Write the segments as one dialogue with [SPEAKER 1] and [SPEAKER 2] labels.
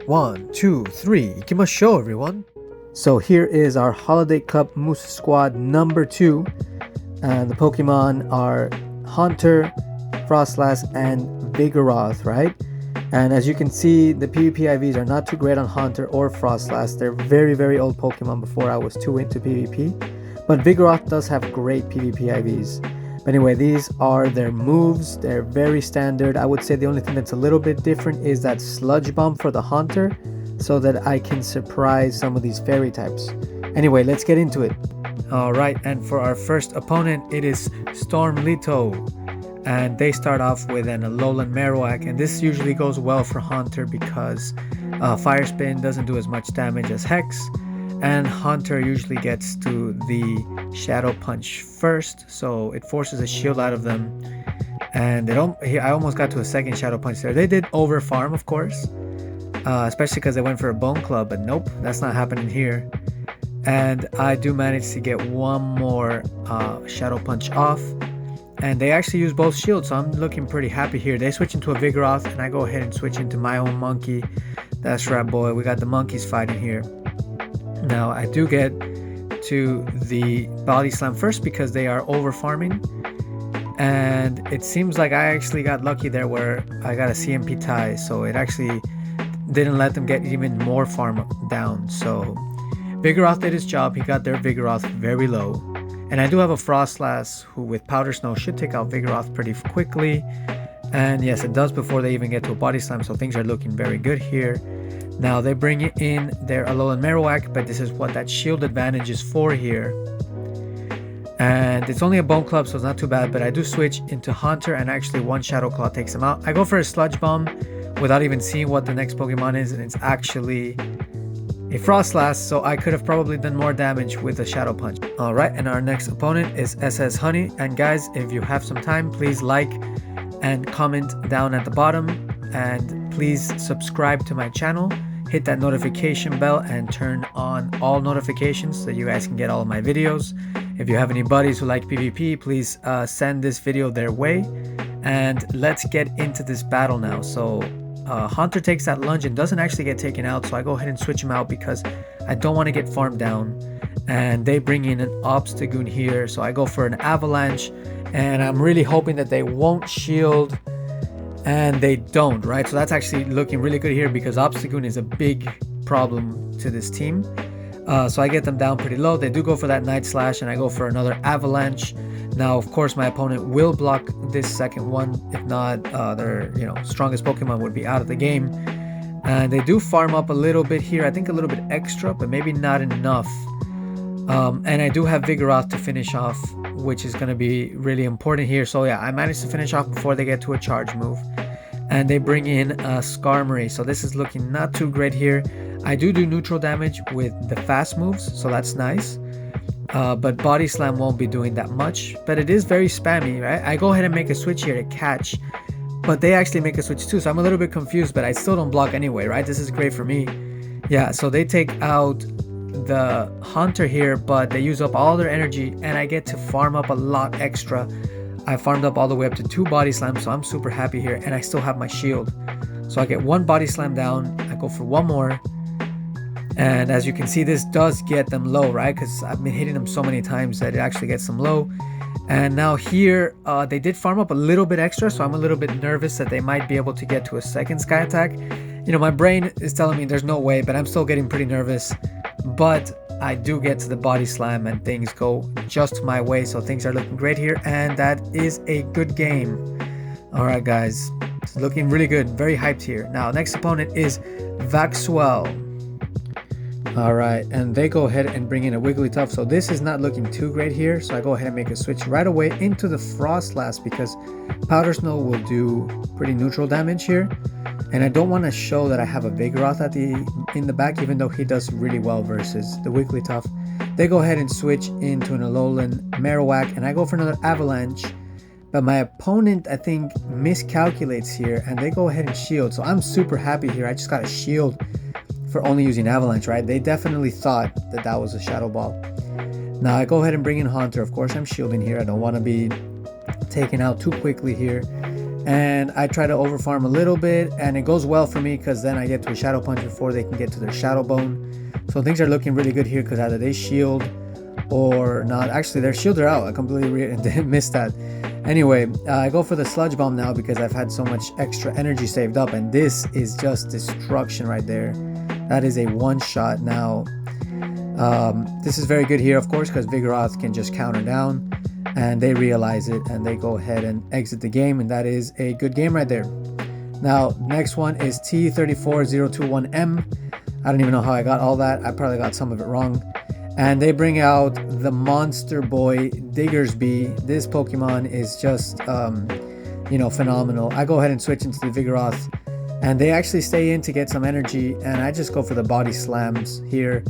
[SPEAKER 1] 1, 2, 3, ikimashou everyone. So here is our Holiday Cup Moose Squad number 2. And the Pokemon are Haunter, Frostlass, and Vigoroth, right? And as you can see, the PvP IVs are not too great on Haunter or Frostlass. They're very, very old Pokemon before I was too into PvP. But Vigoroth does have great PvP IVs. But anyway, these are their moves. They're very standard. I would say the only thing that's a little bit different is that Sludge Bomb for the Haunter, so that I can surprise some of these fairy types. Anyway, let's get into it. Alright, and for our first opponent, it is Stormlito. And they start off with an Alolan Marowak, and this usually goes well for Haunter because Fire Spin doesn't do as much damage as Hex, and Haunter usually gets to the Shadow Punch first, so it forces a shield out of them. And I almost got to a second Shadow Punch there. They did over farm, of course, especially because they went for a Bone Club, but nope, that's not happening here. And I do manage to get one more Shadow Punch off. And they actually use both shields, so I'm looking pretty happy here. They switch into a Vigoroth, and I go ahead and switch into my own monkey. That's right, boy. We got the monkeys fighting here. Now, I do get to the Body Slam first because they are over farming. And it seems like I actually got lucky there where I got a CMP tie, so it actually didn't let them get even more farm down. So Vigoroth did his job. He got their Vigoroth very low. And I do have a Frostlass who with Powder Snow should take out Vigoroth pretty quickly. And yes, it does before they even get to a Body Slam, so things are looking very good here. Now they bring in their Alolan Marowak, but this is what that shield advantage is for here. And it's only a Bone Club, so it's not too bad, but I do switch into Haunter, and actually one Shadow Claw takes him out. I go for a Sludge Bomb without even seeing what the next Pokemon is, and it's actually a Frostlass, so I could have probably done more damage with a Shadow Punch. Alright, and our next opponent is SS Honey. And guys, if you have some time, please like and comment down at the bottom. And please subscribe to my channel. Hit that notification bell and turn on all notifications so you guys can get all of my videos. If you have any buddies who like PvP, please send this video their way. And let's get into this battle now. So Haunter takes that lunge and doesn't actually get taken out, so I go ahead and switch him out because I don't want to get farmed down. And they bring in an Obstagoon here, so I go for an Avalanche, and I'm really hoping that they won't shield, and they don't, right? So that's actually looking really good here because Obstagoon is a big problem to this team. So I get them down pretty low. They do go for that Night Slash, and I go for another Avalanche. Now, of course, my opponent will block this second one. If not, their strongest Pokemon would be out of the game. And they do farm up a little bit here. I think a little bit extra, but maybe not enough. And I do have Vigoroth to finish off, which is going to be really important here. So yeah, I managed to finish off before they get to a charge move. And they bring in a Skarmory. So this is looking not too great here. I do neutral damage with the fast moves, so that's nice. But Body Slam won't be doing that much, but it is very spammy, right? I go ahead and make a switch here to catch, but they actually make a switch too, so I'm a little bit confused, but I still don't block anyway, right? This is great for me. Yeah, so they take out the Haunter here, but they use up all their energy, and I get to farm up a lot extra. I farmed up all the way up to 2 Body Slams, so I'm super happy here, and I still have my shield. So I get 1 Body Slam down, I go for 1 more. And as you can see, this does get them low, right? Because I've been hitting them so many times that it actually gets them low. And now here, they did farm up a little bit extra, so I'm a little bit nervous that they might be able to get to a second Sky Attack. My brain is telling me there's no way, but I'm still getting pretty nervous. But I do get to the Body Slam, and things go just my way, so things are looking great here, and that is a good game. Alright guys, it's looking really good, very hyped here. Now, next opponent is Vaxwell. Alright, and they go ahead and bring in a Wigglytuff, so this is not looking too great here, so I go ahead and make a switch right away into the Frostlass because Powder Snow will do pretty neutral damage here, and I don't want to show that I have a Vigoroth in the back, even though he does really well versus the Wigglytuff. They go ahead and switch into an Alolan Marowak, and I go for another Avalanche, but my opponent, I think, miscalculates here, and they go ahead and shield, so I'm super happy here. I just got a shield for only using Avalanche, right? They definitely thought that that was a Shadow Ball. Now I go ahead and bring in Haunter. Of course, I'm shielding here. I don't want to be taken out too quickly here. and I try to overfarm a little bit, and it goes well for me because then I get to a Shadow Punch before they can get to their Shadow Bone. So things are looking really good here because either they shield or not. Actually, their shields are out. I completely missed that. Anyway, I go for the Sludge Bomb now because I've had so much extra energy saved up, and this is just destruction right there. That is a one-shot now. This is very good here, of course, because Vigoroth can just counter down, and they realize it, and they go ahead and exit the game, and that is a good game right there. Now, next one is T34021M. I don't even know how I got all that. I probably got some of it wrong. And they bring out the monster boy Diggersby. This Pokemon is just, phenomenal. I go ahead and switch into the Vigoroth, and they actually stay in to get some energy, and I just go for the body slams here.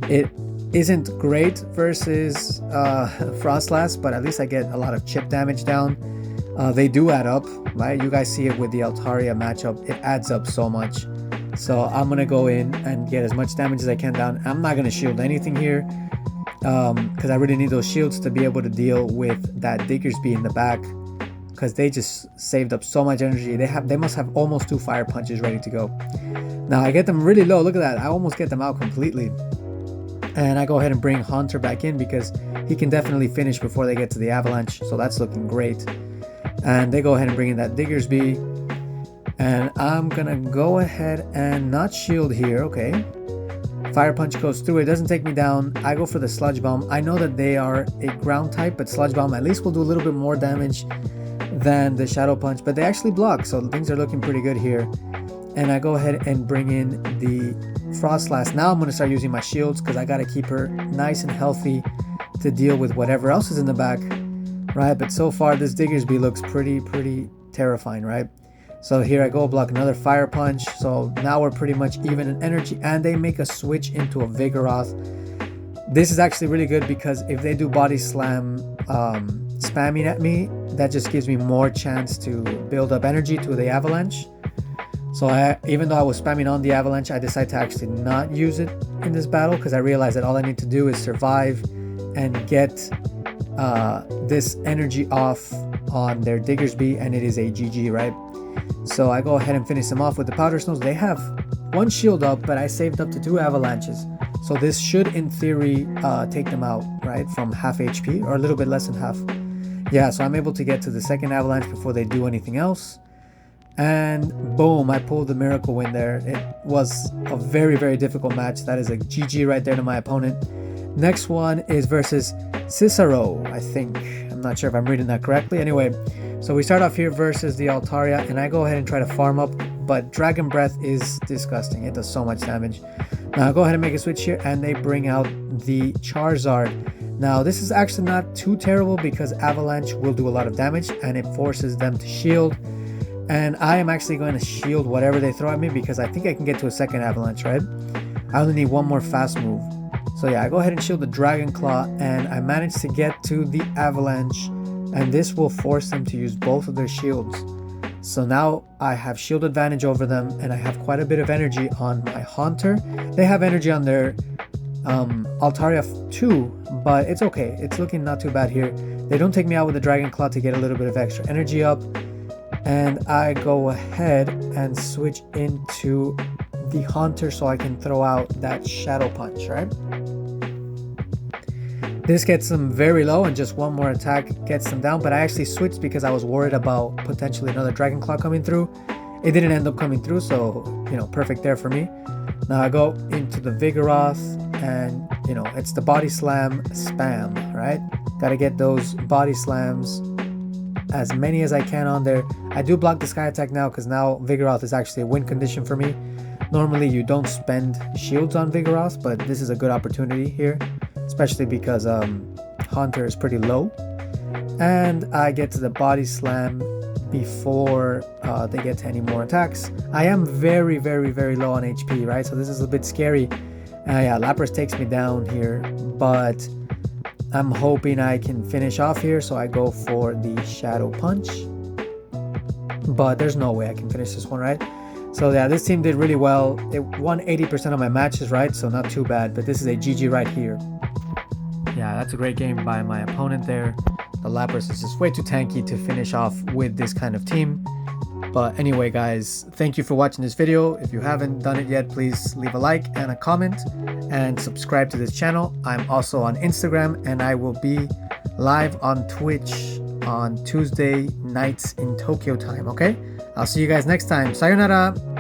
[SPEAKER 1] It isn't great versus Frostlass, but at least I get a lot of chip damage down. They do add up, right? You guys see it with the Altaria matchup. It adds up so much. So I'm going to go in and get as much damage as I can down. I'm not going to shield anything here because I really need those shields to be able to deal with that Diggersby in the back, because they just saved up so much energy. They must have almost 2 Fire Punches ready to go. Now I get them really low. Look at that. I almost get them out completely. And I go ahead and bring Haunter back in because he can definitely finish before they get to the Avalanche. So that's looking great. And they go ahead and bring in that Diggersby. And I'm gonna go ahead and not shield here. Okay, Fire Punch goes through. It doesn't take me down. I go for the Sludge Bomb. I know that they are a ground type, but Sludge Bomb at least will do a little bit more damage than the Shadow Punch, but they actually block, so things are looking pretty good here. And I go ahead and bring in the Frostlass. Now I'm going to start using my shields because I got to keep her nice and healthy to deal with whatever else is in the back, right? But so far this Diggersby looks pretty terrifying, right? So here I go, block another Fire Punch. So now we're pretty much even in energy, and they make a switch into a Vigoroth. This is actually really good because if they do Body Slam spamming at me, that just gives me more chance to build up energy to the Avalanche. So even though I was spamming on the Avalanche, I decided to actually not use it in this battle because I realized that all I need to do is survive and get this energy off on their Diggersby, and it is a GG, right? So I go ahead and finish them off with the Powder Snows. They have 1 shield up, but I saved up to 2 Avalanches. So this should, in theory, take them out, right? From half HP, or a little bit less than half. Yeah, so I'm able to get to the second Avalanche before they do anything else. And boom, I pulled the Miracle Win there. It was a very difficult match. That is a GG right there to my opponent. Next one is versus Cicero, I think. I'm not sure if I'm reading that correctly. Anyway, so we start off here versus the Altaria, and I go ahead and try to farm up, but Dragon Breath is disgusting. It does so much damage. Now I'll go ahead and make a switch here, and they bring out the Charizard. Now this is actually not too terrible because Avalanche will do a lot of damage, and it forces them to shield. And I am actually going to shield whatever they throw at me because I think I can get to a second Avalanche, right? I only need 1 more fast move. So yeah, I go ahead and shield the Dragon Claw, and I managed to get to the Avalanche, and this will force them to use both of their shields. So now I have shield advantage over them, and I have quite a bit of energy on my Haunter. They have energy on their Altaria too, but it's okay. It's looking not too bad here. They don't take me out with the Dragon Claw to get a little bit of extra energy up. And I go ahead and switch into the Haunter so I can throw out that Shadow Punch, right? This gets them very low, and just 1 more attack gets them down, but I actually switched because I was worried about potentially another Dragon Claw coming through. It didn't end up coming through, so, perfect there for me. Now I go into the Vigoroth, and, it's the Body Slam spam, right? Gotta get those Body Slams, as many as I can on there. I do block the Sky Attack now because now Vigoroth is actually a win condition for me. Normally you don't spend shields on Vigoroth, but this is a good opportunity here, especially because Haunter is pretty low. And I get to the Body Slam before they get to any more attacks. I am very low on HP, right? So this is a bit scary. Yeah, Lapras takes me down here, but I'm hoping I can finish off here, so I go for the Shadow Punch. But there's no way I can finish this one, right? So yeah, this team did really well. It won 80% of my matches, right? So not too bad, but this is a GG right here. Yeah, that's a great game by my opponent there. The Lapras is just way too tanky to finish off with this kind of team. But anyway, guys, thank you for watching this video. If you haven't done it yet, please leave a like and a comment and subscribe to this channel. I'm also on Instagram, and I will be live on Twitch on Tuesday nights in Tokyo time, okay? I'll see you guys next time. Sayonara!